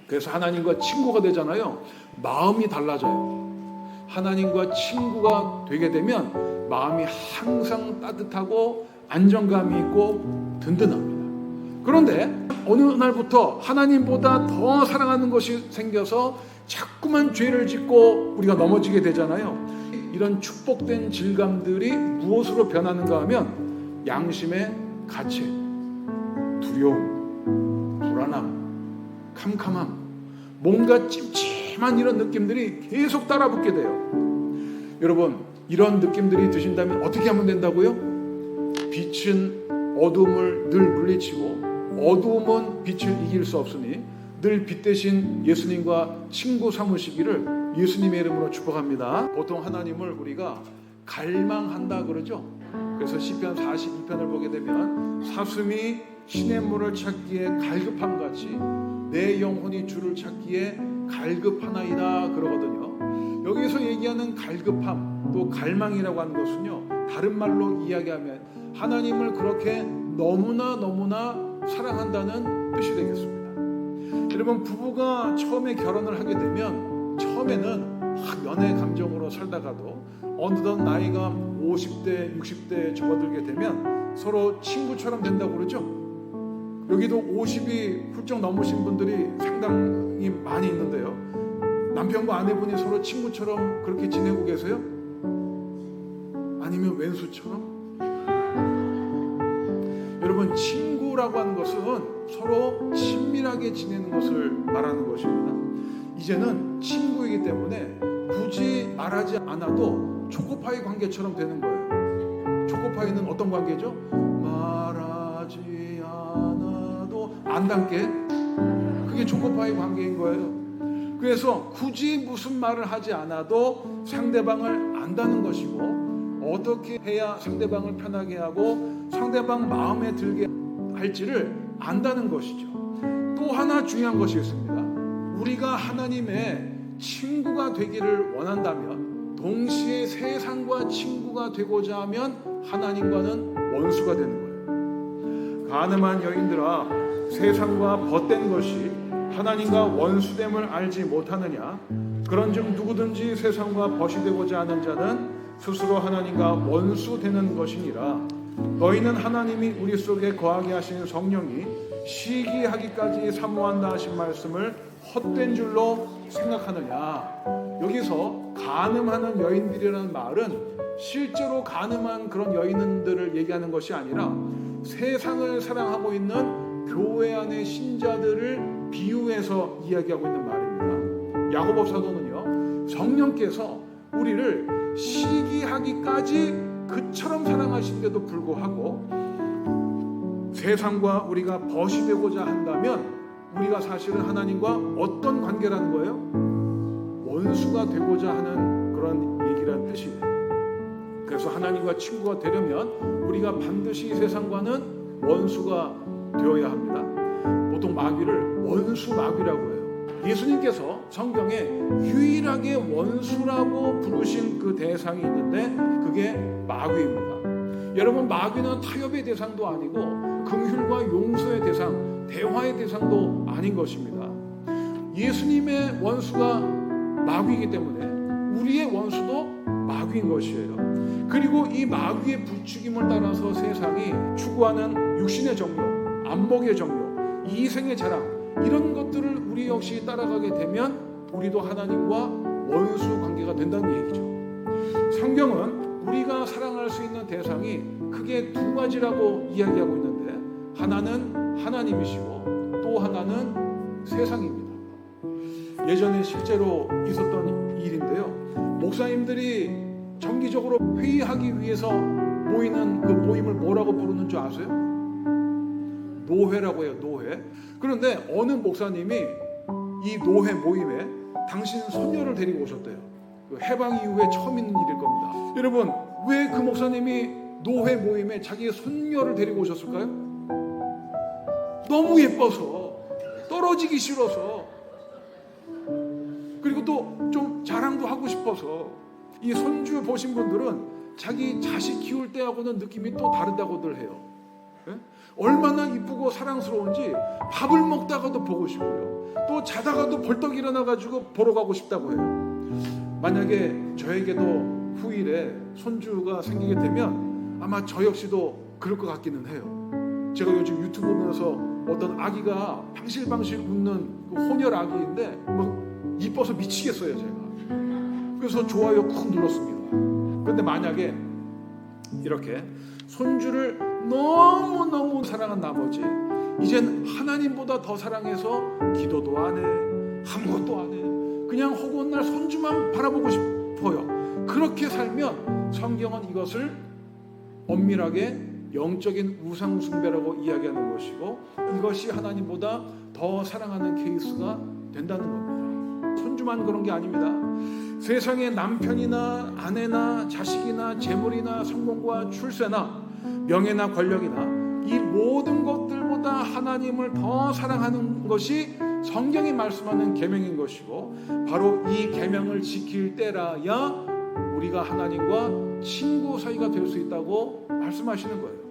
그래서 하나님과 친구가 되잖아요. 마음이 달라져요. 하나님과 친구가 되게 되면 마음이 항상 따뜻하고 안정감이 있고 든든합니다. 그런데 어느 날부터 하나님보다 더 사랑하는 것이 생겨서 자꾸만 죄를 짓고 우리가 넘어지게 되잖아요. 이런 축복된 질감들이 무엇으로 변하는가 하면 양심의 가책, 두려움, 불안함, 캄캄함, 뭔가 찜찜한 이런 느낌들이 계속 따라붙게 돼요. 여러분, 이런 느낌들이 드신다면 어떻게 하면 된다고요? 빛은 어둠을 늘 물리치고 어두움은 빛을 이길 수 없으니 늘 빛 대신 예수님과 친구 삼으시기를 예수님의 이름으로 축복합니다. 보통 하나님을 우리가 갈망한다 그러죠. 그래서 시편 42편을 보게 되면 사슴이 시냇물을 찾기에 갈급함같이 내 영혼이 주를 찾기에 갈급하나이다 그러거든요. 여기서 얘기하는 갈급함 또 갈망이라고 하는 것은요, 다른 말로 이야기하면 하나님을 그렇게 너무나 사랑한다는 뜻이 되겠습니다. 여러분, 부부가 처음에 결혼을 하게 되면 처음에는 연애 감정으로 살다가도 어느덧 나이가 50대 60대에 접어들게 되면 서로 친구처럼 된다고 그러죠. 여기도 50이 훌쩍 넘으신 분들이 상당히 많이 있는데요. 남편과 아내분이 서로 친구처럼 그렇게 지내고 계세요? 아니면 왼수처럼? 여러분, 친구라고 하는 것은 서로 친밀하게 지내는 것을 말하는 것입니다. 이제는 친구이기 때문에 굳이 말하지 않아도 초코파이 관계처럼 되는 거예요. 초코파이는 어떤 관계죠? 말하지 않아도 안 닿게, 그게 초코파이 관계인 거예요. 그래서 굳이 무슨 말을 하지 않아도 상대방을 안다는 것이고, 어떻게 해야 상대방을 편하게 하고 상대방 마음에 들게 할지를 안다는 것이죠. 또 하나 중요한 것이 있습니다. 우리가 하나님의 친구가 되기를 원한다면, 동시에 세상과 친구가 되고자 하면 하나님과는 원수가 되는 거예요. 가늠한 여인들아, 세상과 벗된 것이 하나님과 원수됨을 알지 못하느냐? 그런즉 누구든지 세상과 벗이 되고자 하는 자는 스스로 하나님과 원수되는 것이니라. 너희는 하나님이 우리 속에 거하게 하시는 성령이 시기하기까지 사모한다 하신 말씀을 헛된 줄로 생각하느냐? 여기서 간음하는 여인들이라는 말은 실제로 간음한 그런 여인들을 얘기하는 것이 아니라 세상을 사랑하고 있는 교회 안의 신자들을 비유해서 이야기하고 있는 말입니다. 야고보 사도는요, 성령께서 우리를 시기하기까지 그처럼 사랑하신데도 불구하고 세상과 우리가 벗이 되고자 한다면 우리가 사실은 하나님과 어떤 관계라는 거예요? 원수가 되고자 하는 그런 얘기라는 뜻이에요. 그래서 하나님과 친구가 되려면 우리가 반드시 세상과는 원수가 되어야 합니다. 보통 마귀를 원수 마귀라고 해요. 예수님께서 성경에 유일하게 원수라고 부르신 그 대상이 있는데 그게 마귀입니다. 여러분, 마귀는 타협의 대상도 아니고 긍휼과 용서의 대상, 대화의 대상도 아닌 것입니다. 예수님의 원수가 마귀이기 때문에 우리의 원수도 마귀인 것이에요. 그리고 이 마귀의 부추김을 따라서 세상이 추구하는 육신의 정욕, 안목의 정욕, 이생의 자랑, 이런 것들을 우리 역시 따라가게 되면 우리도 하나님과 원수 관계가 된다는 얘기죠. 성경은 우리가 사랑할 수 있는 대상이 크게 두 가지라고 이야기하고 있는데, 하나는 하나님이시고 또 하나는 세상입니다. 예전에 실제로 있었던 일인데요. 목사님들이 정기적으로 회의하기 위해서 모이는 그 모임을 뭐라고 부르는 줄 아세요? 노회라고 해요. 노회. 그런데 어느 목사님이 이 노회 모임에 당신 손녀를 데리고 오셨대요. 그 해방 이후에 처음 있는 일일 겁니다. 여러분, 왜 그 목사님이 노회 모임에 자기의 손녀를 데리고 오셨을까요? 너무 예뻐서, 떨어지기 싫어서, 그리고 또 좀 자랑도 하고 싶어서. 이 손주 보신 분들은 자기 자식 키울 때하고는 느낌이 또 다르다고들 해요. 예? 얼마나 이쁘고 사랑스러운지 밥을 먹다가도 보고 싶고요. 또 자다가도 벌떡 일어나가지고 보러 가고 싶다고 해요. 만약에 저에게도 후일에 손주가 생기게 되면 아마 저 역시도 그럴 것 같기는 해요. 제가 요즘 유튜브 보면서 어떤 아기가 방실방실 웃는 그 혼혈 아기인데 뭐 이뻐서 미치겠어요 제가. 그래서 좋아요 꾹 눌렀습니다. 그런데 만약에 이렇게 손주를 너무너무 사랑한 나머지 이젠 하나님보다 더 사랑해서 기도도 안 해, 아무것도 안 해, 그냥 허구한 날 손주만 바라보고 싶어요. 그렇게 살면 성경은 이것을 엄밀하게 영적인 우상 숭배라고 이야기하는 것이고, 이것이 하나님보다 더 사랑하는 케이스가 된다는 겁니다. 손주만 그런 게 아닙니다. 세상의 남편이나 아내나 자식이나 재물이나 성공과 출세나 명예나 권력이나 이 모든 것들보다 하나님을 더 사랑하는 것이 성경이 말씀하는 계명인 것이고, 바로 이 계명을 지킬 때라야 우리가 하나님과 친구 사이가 될 수 있다고 말씀하시는 거예요.